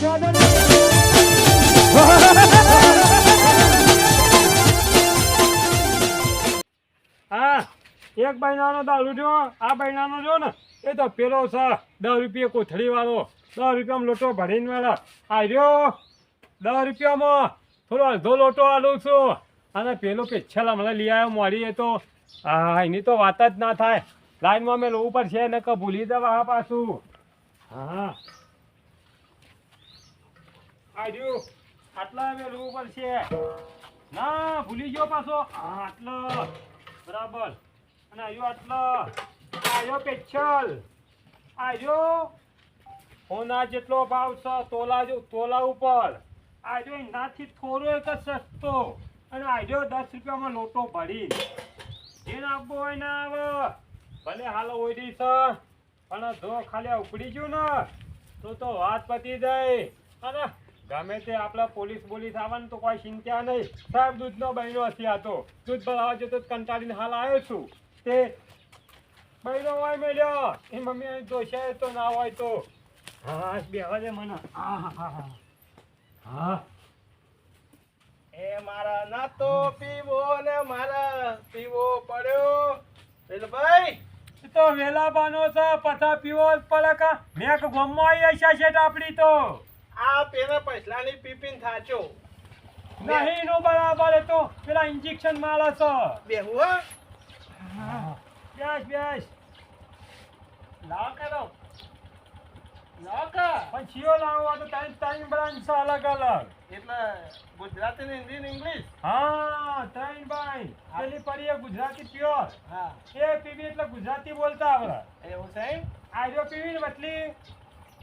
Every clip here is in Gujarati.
હા એક મહિનાનો દારૂ જો આ મહિનાનો જો ને એ તો પેલો છે 10 રૂપિયા કોથળી વાળો 10 રૂપિયામાં લોટો ભરીને વાળા આવ્યો 10 રૂપિયામાં થોડો અડધો લોટો આલું છું અને પેલો પેચ્છલ હમણાં લઈ આવ્યો મોડી એ તો એની તો વાત જ ના થાય લાઈનમાં મેં લોવું પડશે ને કે ભૂલી જવા હા પાછું હા આવ્યું આટલા મેં લોવું પડશે ના ભૂલી ગયો પાછો આટલો બરાબર અને આવ્યો આટલો આવ્યો પેચ્છલ આવ્યો હોના જેટલો ભાવ છે તોલા ઉપર આવ્યો એનાથી થોડો એક જ સસ્તો અને આવ્યો 10 રૂપિયામાં લોટો ભરી જેને આપવો હોય ને આવે ભલે હાલ ઓયડી છે પણ જો ખાલી ઉપડી ગયું ને તો વાત પતી જાય અને ગમે તે આપણે પોલીસ આવવાનું તો કોઈ ચિંતા નહીં સાહેબ દૂધનો બહેનો હશે આ તો દૂધ ભરાવા જતો કંટાળીને હાલ આવ્યો છું તે બહેનો હોય મેલ્યો એ મમ્મી જોશે તો ના હોય તો હા બેહવા દે મને હા એ મારા ના તો પીવો ને મારા પીવો પડ્યો ભાઈ તો વેલા બાનો છે પથા પીવો પડે કા મેક ગોમમાં આવી છે શેઠ આપડી તો આ પેલા પૈસલાની પીપીન થાચો નહીં નો બરાબર તો પેલા ઇન્જેક્શન મારે છે બેહુ હો બેસ લાવ કરો લાવ પણ છીઓ લાવવા તો ટાઈમ બ્રાન્ચ છે અલગ એટલે ગુજરાતી ને હિન્દી ને ઇંગ્લિશ હા ત્રણ બાઈ પેલી પડી ગુજરાતી પ્યોર હા એ પીવી એટલે ગુજરાતી બોલતા આવડે એવું છે આજો પીવી ને બદલી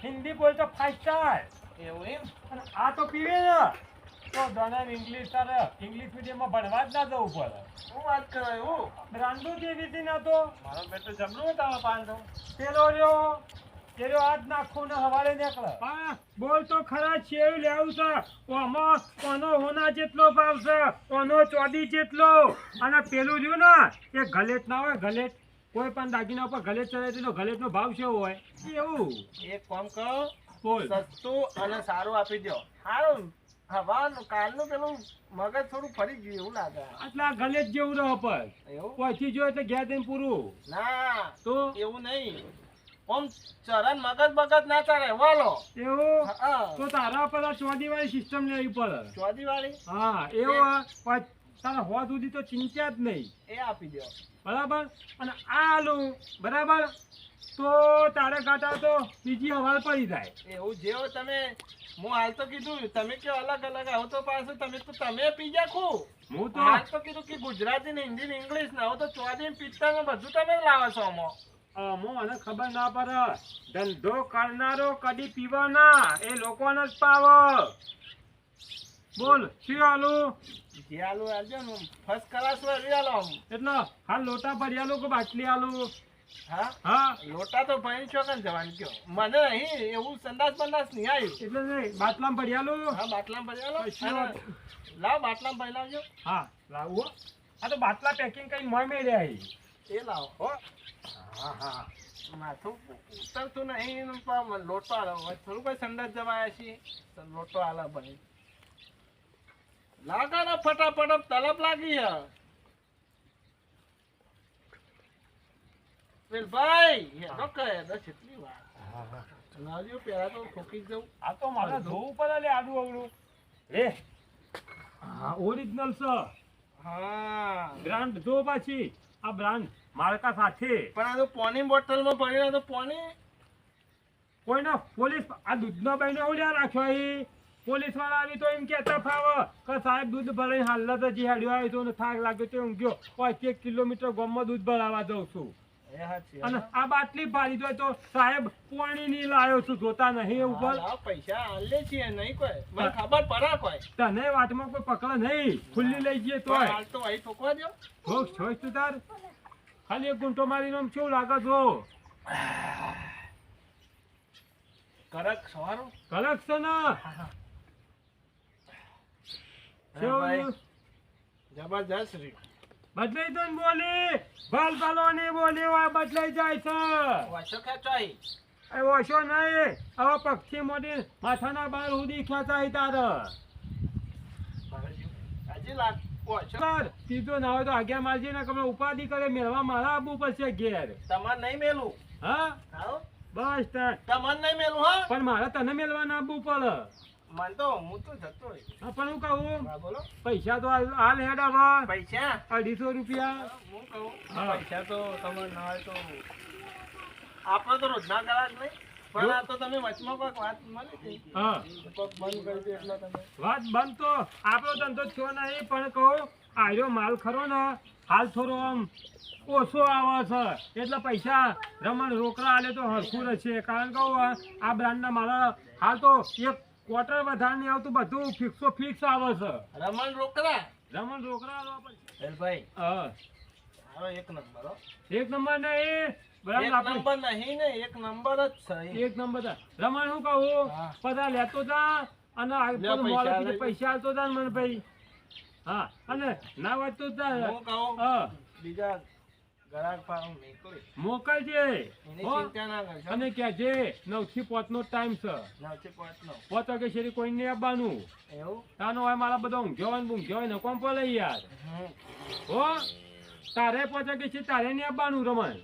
હિન્દી બોલતો 5 સ્ટાર એવું એમ અને આ તો પીવે ને તો દોના ઇંગ્લિશ તારે ઇંગ્લિશ મીડિયમમાં ભણવા જ ના જવું પડે શું વાત કરો એવું બ્રાન્ડો જેવી હતી ના તો મારો બેટો જબરું હતા 500 પેલો રહ્યો તેરો આજ નાખો ને હવારે નીકળે હા બોલ તો ખરા છેવ લેવું છે ઓમાં કોનો હોના જેટલો ભાવ છે કોનો ચોદી જેટલો અને પેલું રહ્યું ને એ ગલેટ ના હોય ગલેટ કોઈ પણ દાગીના ઉપર ગલેટ ચડે તો ગલેટનો ભાવ કેવો હોય એવું એક કામ કરો બોલ સસ્તું અને સારું આપી દો સારું હવાનું કાલનું પેલું મગજ થોડું ફરી ગયું એવું લાગે આટલા ગલેટ જેવું રહો પર એવું પછી જો એટલે ગયા દઈને પૂરું ના તો એવું નહીં ઓમ ચરણ મગજ ના ચાલે વાલો એવું હા તો તારા પર આ ચોદી વાળી સિસ્ટમ લેવી પડે ચોદી વાળી હા એવું તારા હોવા સુધી તો ચિંતા જ નહીં એ આપી દો બરાબર અને આ આલું બરાબર તો તારે કાંટા તો બીજી હવાલ પડી જાય એવું જેવો તમે હું હાલ તો કીધું તમે કયો અલગ આવો તો પાછું તમે પી જા ખું હું તો હાલ તો કીધું કે ગુજરાતી ને હિન્દી ને ઇંગ્લિશ ને હવે તો ચોદી પિત્તા ને બધું તમે લાવો છો મને ખબર ના પડે ધંધો કરનારો કદી પીવો ના એ લોકોને જ પાવો બોલ શું આલું જે આલુ આવજો ને ફર્સ્ટ ક્લાસ વાળી આલો એટલે હાલ લોટા ભરી આલું કે બાટલી આલું હા હા લોટા તો ભાઈ છો કે જવાનું કયો મને નહીં એવું સંદાસ બંદાસ નહીં આવ્યું એટલે નહીં બાટલામાં ભરી આલું હા બાટલામાં ભરી આલો કશું વાત. લાવ બાટલામાં ભરી લાવજો હા લાવું હો. આ તો બાટલા પેકિંગ કઈ મોય મેળે આવી એ લાવો હો હા હા માથું ઉતરતું નહીં પણ લોટો આલો થોડું કોઈ સંદાસ જવાયા છીએ લોટો આલો ભાઈ લાગા ને ફટાફટ તલપ લાગી હે ભાઈ હેડો કહે દસ એટલી વાર લાવજો પેલા તો ઠોકી જવું આ તો મારે ધોવું પડે લે આડું અવડું લે હા ઓરિજિનલ છે હા બ્રાન્ડ જો પાછી આ બ્રાન્ડ માળકા સાથે પણ આ તો પાણી બોટલમાં ભરેલા તો પાણી કોઈનો પોલીસ આ દૂધનો બહેનો ઉડ્યા રાખ્યો એ પોલીસ વાળા આવી તો એમ કહેતા ફાવ કે સાહેબ દૂધ ભરાઈ હાલત જ હેડ્યો આવ્યો તો થાક લાગ્યો તો હું ગયો 1 કિલોમીટર ગામમાં દૂધ ભરાવા જઉં છું એ હાચી અને આ બાટલી ભારી દો તો સાહેબ પાણી ની લાયો છું જોતા નહીં ઉપર પૈસા આલે છે નહીં કોઈ મને ખબર પડે કોઈ તને વાટમાં કોઈ પકડે નહીં ખુલ્લી લઈ જઈએ તો હાલ તો અહીં ઠોકવા દો છોક તું તાર ખાલી એક ગુંટો મારીને આમ કેવું લાગે છો કરક સવારું કડક છે ને કેવું? જબરજસ્ત રી બદલાઈ તો ને બોલી બાલ બાલો ને બોલી હોય બદલાઈ જાય છે વાસો ખેંચાઈ એ ઓછો નહીં, હવે પક્ષી મોટી માથાના બાર સુધી ખેંચાય તારે. હજી લાગ ઓછો. સર, સીધો ના હોય તો આગળ મારજે ને કમળો ઉપાધિ કરે મેળવા મારા આબુ પડશે ઘેર. તમારે નહીં મેલું. હા આવો. બસ તાર. તમારે નહીં મેલું હા. પણ મારે તને મેળવા ના આબુ પડે. મન તો હું તો જતો રહી. હા, પણ હું કહું હા બોલો. પૈસા તો હાલ હેડ હવે પૈસા 250 રૂપિયા. હું કહું હા. પૈસા તો તમારે ના હોય તો આપણે તો રોજના ગળા જ નહીં. પણ આ તો તમે વચમાં કોઈક વાત મળી હતી. હા, કોઈક બંધ કરી દે એટલે તમે. વાત બંધ તો આપણો ધંધો થયો નહીં, પણ કહું આર્યો માલ ખરો ને હાલ થોડો આમ ઓછો આવે છે એટલે પૈસા રમણ રોકડા આલે તો હરખું રહેશે. કારણ કહું આ બ્રાન્ડના મારા હાલ તો એક ક્વાર્ટર વધારે નહીં આવતું, બધું ફિક્સ આવે છે. રમણ રોકડા. રમણ રોકડા આલવા પડશે. ભાઈ હા, હવે એક નંબર હો. એક નંબર નહીં બરાબર. એક આપણે નંબર નહીં ને એક નંબર જ છે. એક નંબર છે. રમણ શું કહું હા. બધા લેતો જા અને આ લે પેલું પૈસા મોડું લઈ. પૈસા આલતો જા ને મને ભાઈ. હા, અને ના વાંચતો જા. હું કહું હા, બીજા ગ્રાહક પાસે નીકળી મોકલજે એની હો. ચિંતા ના કરશો. અને કહેજે 9 થી 5 નો ટાઈમ છે. 9 થી 5 નો 5 વાગે શેરી કોઈ નહીં આવવાનું. એવું. તાનો હોય મારા બધા ઊંઘ્યો હોય ને ઊંઘ્યો હોય ને કોમ પડે યાર. હમ. હો, તારે 5 વાગે છે તારે નહીં આવવાનું રમણ.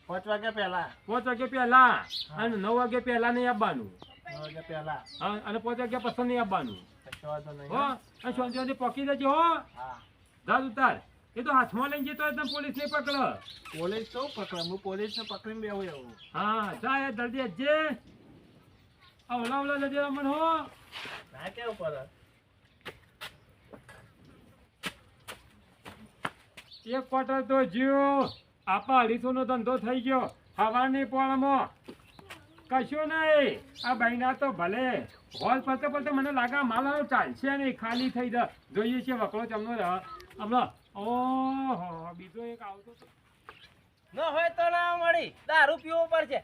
5 વાગ્યા પહેલા 5 વાગે પહેલા અને 9 વાગે પહેલા નહીં આવવાનું. 9 વાગ્યા પહેલા હા, અને 5 વાગ્યા પછી નહીં આવવાનું. કશો વાંધો નહીં હો, હા. અને શાંતિથી પકી દેજો હો. હા જા ઉતાર. એ તો હાથમાં લઈને જતો હોય તો પોલીસ નહીં પકડ. પોલીસ તો પકડે હું પોલીસ ને પકડીને બેહું એવું. હા, જા યાર જલ્દી આવજે. આવલા આવલા લેજે રમણ હો. ના કેવું પડે. એક ક્વાર્ટર તો જ્યો આપા 250 નો ધંધો થઈ ગયો હવાની પોળમાં. કશું નહીં, આ બહેના તો ભલે હોલ પડતે પડતે મને લાગે માલ ચાલશે નહીં, ખાલી થઈ જાય. જોઈએ છે વકરો ચમનો હમણાં. ઓહો, બીજો એક આવતો હતો. ન હોય તો ના મળી દારૂ પીવો પડશે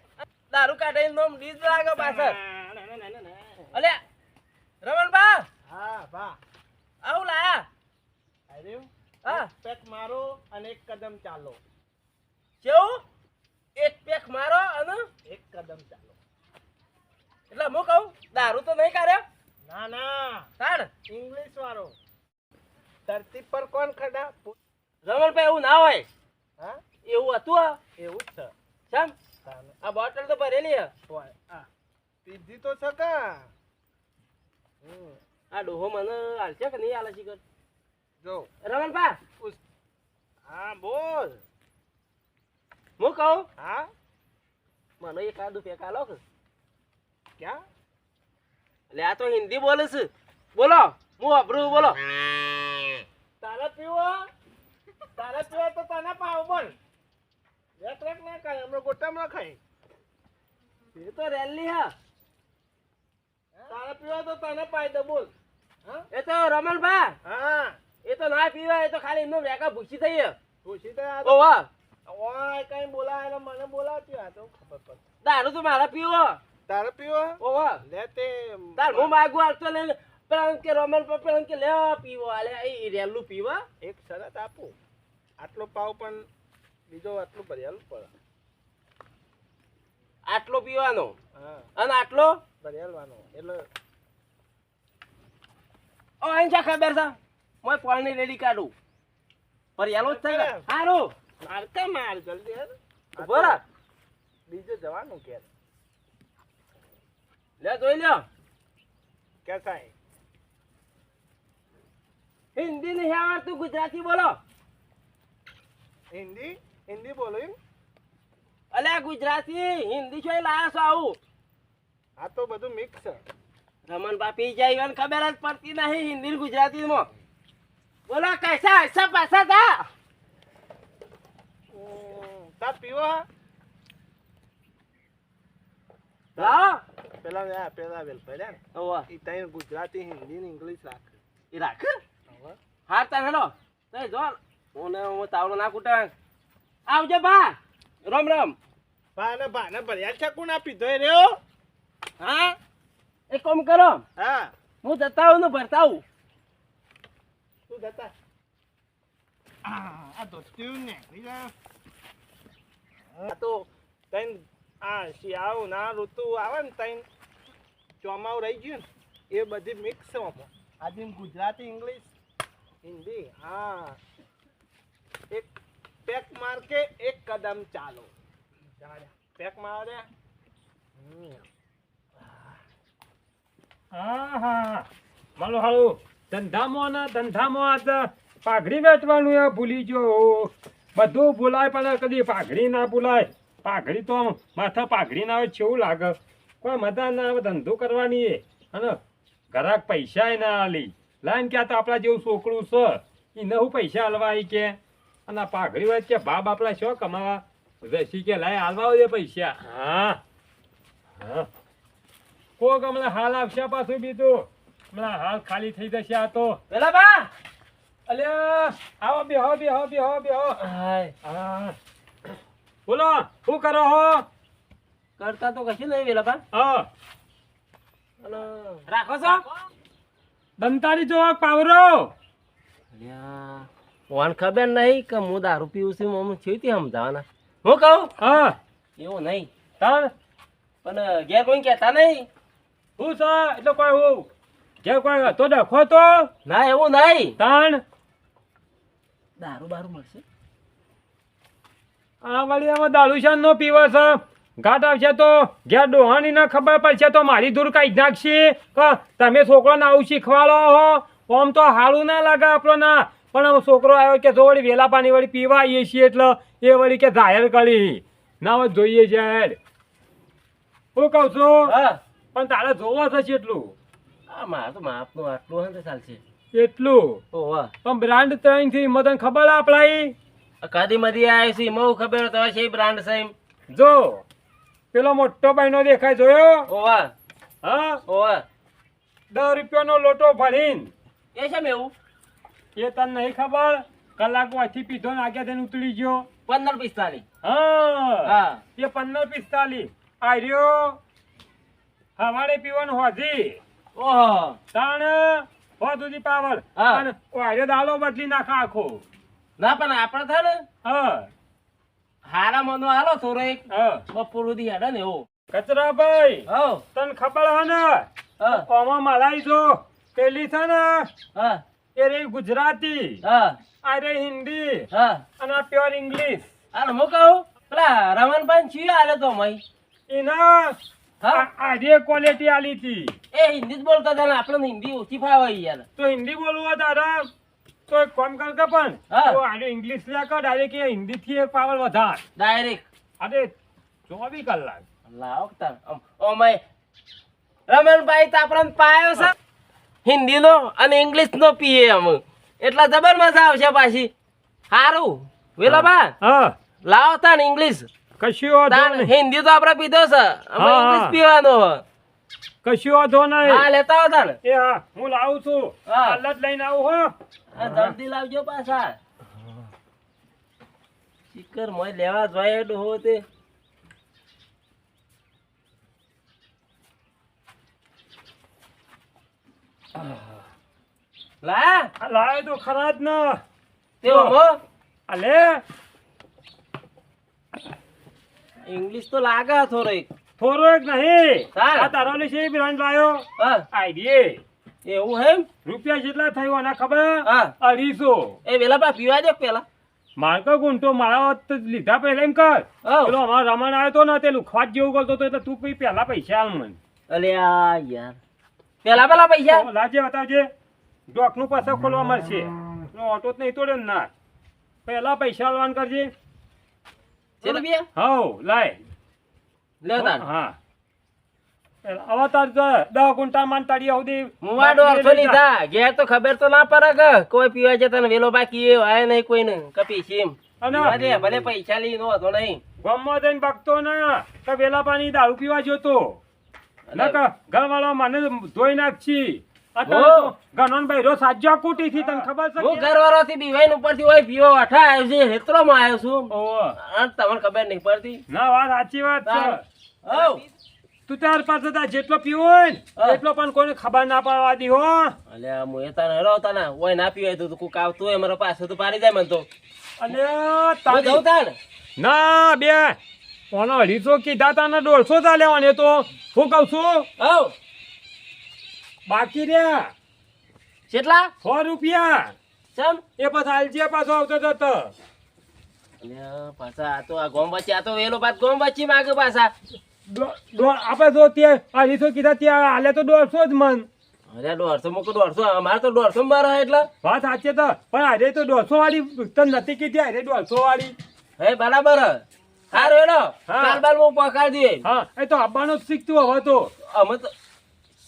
દારૂ કાઢીને નોમ ડીજ લાગે પાછળ અલે રમણબા હા બા આવું લાયા આવ્યું. હા એક પેક મારો અને એક કદમ ચાલો. કેવું એક પેક મારો અને એક કદમ ચાલો. એટલે હું કહું દારૂ તો નહીં કાઢ્યો ના ના તાણ ઇંગ્લિશ વાળો. ધરતી પર કોણ ખડા? રમણભાઈ એવું ના હોય હા એવું હતું આ એવું જ છે. કેમ તાને. આ બોટલ તો ભરેલી હે હોય. આ પીધી તો છે કા. આ ડોહો મને હાલશે કે નહીં હાલે શીખર જો રમણભા હા બોલ. હું કહું હા મને એક આદુ પેક આલો કે ક્યાં? એટલે આ તો હિન્દી બોલે છે બોલો હું અભરું બોલો તારે પીવો તો તને પાવ બોલ. રેક ના ખાય હમણાં ગોટામાં ખાય. એ તો રેલી હે તારે પીવો તો તને પાય દે બોલ. હા એ તો રમણભા હા એ તો ના પીવાય એ તો ખાલી એમનો વેકા ભૂસી થઈ હે ખુશી તો આ ઓ વાહ ઓય કઈ બોલાય એટલે મને બોલાવતી આ તો ખબર પડે. દારૂ તો મારા પીવો તારે પીવો ઓ વાહ લે તે તાર હું માગું હાલતો લઈને પેલા કે રમણ પેલા કે લે પીવો આલે એ રેલું પીવા એક શરત આપું. આટલો પાવ પણ બીજો આટલું ભર્યાલું પડે. આટલો પીવાનો હા અને આટલો ભર્યાલવાનો એટલે ઓ અહીં જા ખબર છે મોય પાણી રેડી કાઢું પર યાલો જ થાય ને હારું માર કે માર જલ્દી હેર. ઉભો રાહ. બીજે જવાનું કે લે જોઈ લ્યો કે થાય. હિન્દી નહીં આવડતું ગુજરાતી બોલો હિન્દી હિન્દી બોલો એમ. અલ્યા ગુજરાતી હિન્દી છો લાયા છો આવું આ તો બધું મિક્સ છે. રમણ બાપી જાય ઈવન ખબર જ પડતી નહીં હિન્દી ને ગુજરાતીમાં બોલો કૈસા ऐसा पैसा था તા પીવો હા? લાવો પેલા વેલ પડ્યા ને ઓવા ઈ તઈ ગુજરાતી હિન્દી ને ઇંગ્લિશ રાખ. ઈ રાખ હાર તા હેલો તઈ જો ઓને હું તાવડો ના કુટા આવજો બા રામ રામ ભાને ભર્યા છે કોણ આપી દો રહ્યો. હા એક કામ કરો હા હું જતા આવું ને ભરતા આવું તું જતા. આ તો ટ્યુન ને આ તો તઈ આ શિયાળો ના ઋતુ આવે ને તઈ ચોમાવું રહી ગયું ને એ બધી મિક્સ આજે ગુજરાતી ઇંગ્લિશ હિન્દી હા એક પેક માર કે એક કદમ ચાલો પેક મારે હા હા મારો હાલો ધંધામાં આજ પાઘડી વેચવાનું એ ભૂલી ગયો બધું ભૂલાય પણ કદી પાઘડી ના ભૂલાય પાઘડી તો માથા પાઘડી ના હોય કેવું લાગે કોઈ મજા ના આવે ધંધો કરવાની એ અને ઘરાક પૈસા ના આલી લાઈન ક્યાં તો આપણા જેવું છોકરું છે એને હું પૈસા હાલવા આવી કે અને આ પાઘડી હોય કે બાપ આપણા શું કમાવા રસી કે લાય હાલવા દે પૈસા હા હા કોક હમણાં હાલ આવશે પાછું બીજું હમણાં હાલ ખાલી થઈ જશે આ તો વેલા બા અલ્યા આવો બેહો હા બોલો શું કરો હો કરતા તો કશું નહીં વેલા બા હા અને રાખો છો દંતારી જો પાવરો અલ્યા કોણ ખબર નહીં કે હું દારૂ પીવું છું મમ્મી છેતી સમજાવવાના હું કહું હા એવું નહીં તાણ પણ ઘેર કોઈ કહેતા નહીં શું છે એટલે કોઈ હું જે કોઈ હતો ડખો તો ના એવું નહીં તાણ દારૂ બારૂ મળશે આ વળી આમાં દારૂશાન નો પીવો છે ઘાટ આવશે તો ઘેર ડોહાની ના ખબર પડશે તો મારી દૂર કાઢી નાખશે કે તમે છોકરોને આવું શીખવાડો હો આમ તો હારું ના લાગે આપણો ના પણ છોકરો આવ્યો કે જો વળી વેલા પાણી વળી પીવા આવીએ છીએ એટલે એ વળી કે જાહેર કરી ના હોય જોઈએ છે હું કહું છું હા પણ તારે જોવો છે એટલું આ મારે તો માપનું આટલું હોય ને તો ચાલશે એટલું ઓહો પણ બ્રાન્ડ ત્રણ થી મતન ખબર આપણા કદી મધી આવે છે મઉ ખબર તો છે બ્રાન્ડ છે એમ જો પેલો મોટો ભાઈનો દેખાય જોયો ઓવા હા ઓવા 10 રૂપિયાનો લોટો ભરીને એ છે મેવું એ તને નહીં ખબર કલાક વાથી પીધો ને આગળ થઈને ઉતરી ગયો 15:45 હા હા એ 15:45 આ રહ્યો હવારે પીવાનું હોજી ઓહો તાણ હો સુધી પાવર હા. અને વાળ્યો દાલો બદલી નાખા આખો ના પણ આપણે થાય ને હા હારા મનો હાલો થોડો એક હા બપોર સુધી હેડે ને એવો કચરા ભાઈ હો તને ખબર હે ને હા આમાં મલાઈ જો પેલી છે ને હા એ રહી ગુજરાતી હા આ રહી હિન્દી હા અને આ પ્યોર ઇંગ્લિશ અને હું કહું પેલા રમણભાઈ છીએ આલે તો મય એના હા આજે ક્વોલિટી આલી હતી એ હિન્દી જ બોલતા હતા ને આપણે હિન્દી ઓછી ફાવે યાર તો હિન્દી બોલવું હોય તારા તો એક કામ કર કે પણ હા. તો આજે ઇંગ્લિશ લે કર ડાયરેક્ટ એ હિન્દી થી એક પાવર વધાર ડાયરેક્ટ અરે 24 કલાક લાવ તાર ઓ મય રમણભાઈ તો આપણને પાયો છે હિન્દી નો અને ઇંગ્લિશ નો પીએ અમે એટલા જબર મજા આવશે પાછી સારું વેલા બા હા લાવો તાન ઇંગ્લિશ કશું વાંધો તાન નહીં હિન્દી તો આપણે પીધો છે અમે હા, ઇંગ્લિશ હા. પીવાનો કશું વાંધો હા નહીં લેતા આવો તાન એ હા હું લાવું છું હા. હાલ જ લઈને આવું હો આ જલ્દી લાવજો પાછા ચીકર મોય લેવા જોઈએ ડોહો તે લા આ લાવે તો ખરા જ ને તેવો મો અલે ઇંગ્લિશ તો લાગે થોડીક થોડો એક નહીં ચાલ. આ તારો લે છે બ્રાન્ડ લાયો હા આઈડીએ એવું હેમ રૂપિયા જેટલા થયો આના ખબર હા 250 એ વેલા પા પીવા દે પેલા મારકો ગુંટો મારા વાત તો લીધા પહેલા એમ કર હઉ. પેલો અમારો રમણ આવ્યો તો ને તે લુખવાટ જેવું કરતો તો એટલે તું પછી પહેલા પૈસા આલ મને અલ્યા યાર પેલા પૈસા તો લાજે બતાવજે ડોકનું પાછા ખોલવા મળશે પેલો ઓટો જ નહીં તોડે ને ના પહેલા પૈસા આલવાન કરજે છે રૂપિયા હઉ લાય લે તાન હા હવે તાર 10 ગુંટા માન તાળી સુધી મુવાડો અર્થો લીધા ઘેર તો ખબર તો ના પડે કે કોઈ પીવા છે તને વેલો બાકી એ આય નહીં કોઈ ને કપી સીમ અને ભલે ભલે પૈસા લઈ નો હતો નહીં ગામમાં જઈને બગતો ના કે વેલા પાણી દારૂ પીવા જોતો ના કે ઘરવાળો મને ધોઈ નાખછી અત્યારે તો ગણોન બૈરો સાજ્યા કુટીથી તને ખબર છે હું ઘરવાળો થી બીવાઈ ઉપરથી હોય પીવો અઠા આવ્યો છે હેતરો માં આવ્યો છું ઓહો અને તમને ખબર નહીં પડતી ના વાત સાચી વાત છે હઉ તું તાર પાસે તાર જેટલો પીવો હોય ને હા. એટલો પણ કોઈને ખબર ના પડવા દી હો અલ્યા હું એ તને હરો તને ઓય ના પીવાય તો કોક આવતું હોય મારા પાસે તો પાડી જાય મને તો અને હું તારી જઉં તાણ ના બે ઓનો 250 કીધા તા ને 150 ચાલ્યા ને તો હું કહું છું હવ બાકી રહ્યા કેટલા 100 રૂપિયા ચમ એ પાછો હાલજે પાછો આવતો જતો અલ્યા પાછા આ તો આ ગોમ વચ્ચે આ તો વેલો પાછ ગોમ વચ્ચે માગે પાછા આપણે જો ત્યાં 250 કીધા ત્યાં હાલે તો 150 જ મન અરે 150 મૂકો 150 અમારે તો 150 માં રહે એટલે વાત સાચી તો પણ આજે તો 200 વાળી તને નથી કીધી આજે 200 વાળી હે બરાબર હારું હેલો હા. કાલ બાલ હું પકાડી દે હા એ તો આવવાનું જ શીખતું હવે તો અમે તો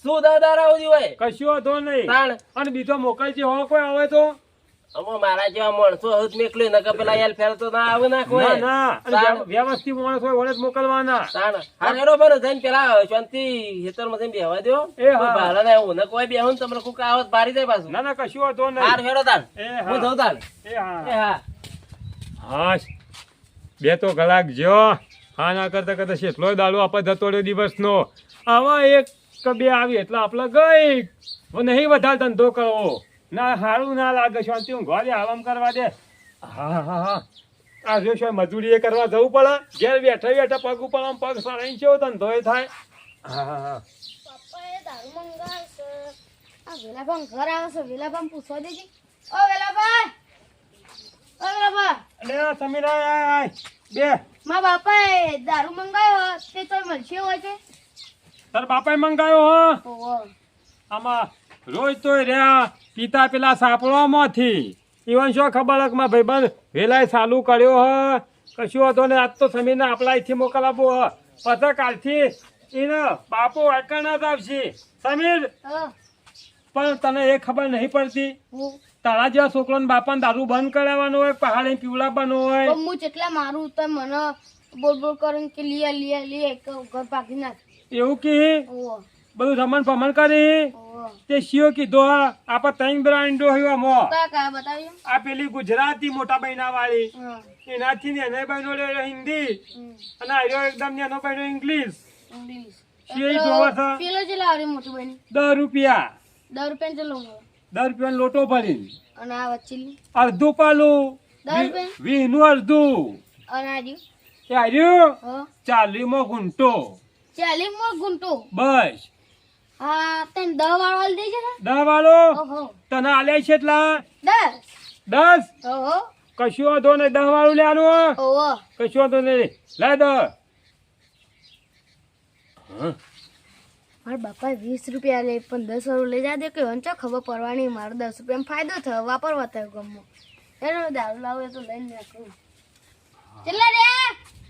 શું દાદા રાવજી હોય કશું વાંધો નહીં તાણ અને બીજો મોકલજે હો કોઈ આવે તો અમે મારા જેવા માણસો હદ મેકલ્યું ને કે પેલા યાર ફેર તો ના આવે ના કોઈ ના ના અને તાણ. વ્યવસ્થિત માણસ હોય વળે જ મોકલવાના તાણ હારું હેલો બરો જઈને પેલા શાંતિ ખેતરમાં જઈને બેહવા દો એ હા. કોઈ ભાડા ના એવું ને કોઈ બેહું ને તમને કોક આવત બારી જાય પાછું ના ના કશું વાંધો નહીં હારું હેલો તાણ એ હું હા જઉં તાણ એ હા એ હા હા બે તો કલાક જો હા ના કરતા કરતા કેટલો દાડો આપણે જતો રહ્યો દિવસનો આવા એક કે બે આવી એટલે આપણે ગઈ નહીં વધારે ધંધો કરવો ના સારું ના લાગે શાંતિ હું ઘરે આરામ કરવા દે હા હા હા આ જો શું મજૂરી એ કરવા જવું પડે ઘેર બેઠા બેઠા પગ ઉપર આમ પગ સરાઈને કેવો ધંધો એ થાય હા હા હા પપ્પાએ દારૂ મંગાવ્યો છે. આ વેલાભાઈ ઘર આવે છે. વેલાભાઈ પૂછવા દેજે. ઓ વેલાભાઈ! ઓ વેલાભાઈ! અરે સમીર આય આય આય બે મારા બાપાએ દારૂ મંગાવ્યો તે તો મળશે હોય છે. તાર બાપાએ મંગાયો હો ઓહો. આમાં રોજ તોય રહ્યા પિતા પેલા સાપડવામાંથી ઈવન શું ખબર હે કે મારા ભાઈબંધ વેલાય ચાલુ કર્યો હ કશું હતો ને આજ તો સમીરને આપણા અહીંથી મોકલાવો હ પછી કાલથી એને બાપો વાયકાના જ આવશે સમીર હા. પણ તને એ ખબર નહીં પડતી હું તારા જેવા છોકરાને બાપાને દારૂ બંધ કરાવવાનો હોય પહાડી પીવડાવવાનો હોય પણ હું જેટલા મારું તો મને બોલ બોલ કરીને કે લીએ કે ઘર પાકી નાખ. એવું કે ઓહો. બધું રમણ ભમણ કરી ઓહો. તે શિયો કીધો હા આપણે ત્રણ બ્રાન્ડો હોય મો કયા બતાવ્યો? આ પેલી ગુજરાતી મોટા બહેના વાળી હા. એનાથી ને એને બહેનો લે હિન્દી અને આર્યો એકદમ નેનો બહેનો ઇંગ્લિશ ઇંગ્લિશ. શિયો જોવા છે પેલો જે લાવરી મોટી બની 10 રૂપિયા 10 રૂપિયા ચલો 10 રૂપિયાનો લોટો ભરી અને આ વચ્ચેલી અડધું પાલું 10 રૂપિયા વીનું અડધું અને આજુ એ આર્યું હા 40 ગુંટો 40 માં ગુંટો. બસ હા તને 10 વાળો આલી દેજે ને. 10 વાળો ઓહો. તને આલ્યા છે એટલા 10. 10 ઓહો. કશું વાંધો નહીં 10 વાળું લેવાનું હો. ઓહો. કશું વાંધો નહીં લે 10 મારા બાપાએ 20 રૂપિયા લે પણ 10 વાળું લઈ જા દે કે વંચો ખબર પડવાની મારો 10 રૂપિયામાં ફાયદો થયો વાપરવા થયો ગમો એનો દારૂ લાવે તો લઈને નાખું. કેટલા રે?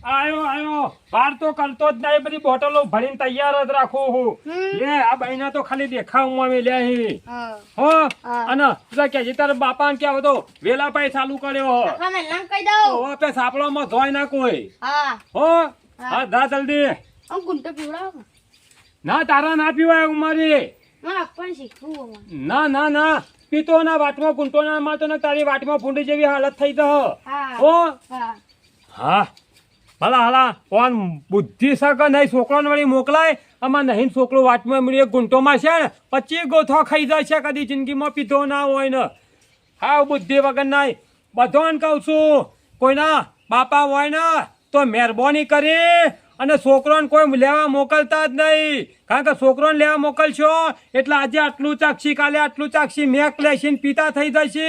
આયો વાર તો કરતો જ નહીં બધી બોટલો ભરીને તૈયાર જ રાખું હું હમ. લે આ બહેના તો ખાલી દેખાવમાં અમે લે હા. હો હા. અને તું કે તારા બાપાને કેવો તો વેલા પાઈ ચાલુ કર્યો હો આખા મેલાને કહી દઉં. હો પે સાપડામાં ધોઈ ના કોઈ હા. હો હા જા જલ્દી આમ ગુંટો પીવડાવો. ના તારા ના પીવાય ઉમારી મને આપવાનું શીખવું અમારે. ના ના ના પીતો ના વાટમાં ગુંટો ના મારતો ને તારી વાટમાં ભૂંડી જેવી હાલત થઈ તો હા. હો હા. હા હાલા કોણ બુદ્ધિ સક નહીં છોકરાને વળી મોકલાય આમાં નહીં છોકરો વાટમાં મળી એક ગુંટોમાં છે ને 25 ગોથો ખાઈ જાય છે કદી જિંદગીમાં પીધો ના હોય ને હા બુદ્ધિ વગર નહીં બધોને કહું છું કોઈના બાપા હોય ને તો મહેરબાની કરી અને છોકરોને કોઈ લેવા મોકલતા જ નહીં કારણ કે છોકરોને લેવા મોકલશો એટલે આજે આટલું ચાક્ષી કાલે આટલું ચાક્ષી મેક લેશીને પીતા થઈ જશે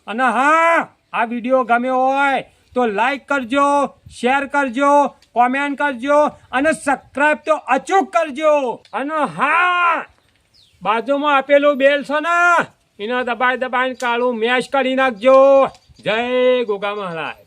અને હા આ વિડીયો ગમ્યો હોય તો લાઈક કરજો શેર કરજો કોમેન્ટ કરજો અને સબસ્ક્રાઇબ તો અચૂક કરજો અને હા બાજુમાં આપેલું બેલ છે ને એને દબાઈ દબાઈને કાળું મેશ કરી નાખજો જય ગોગા મહારાજ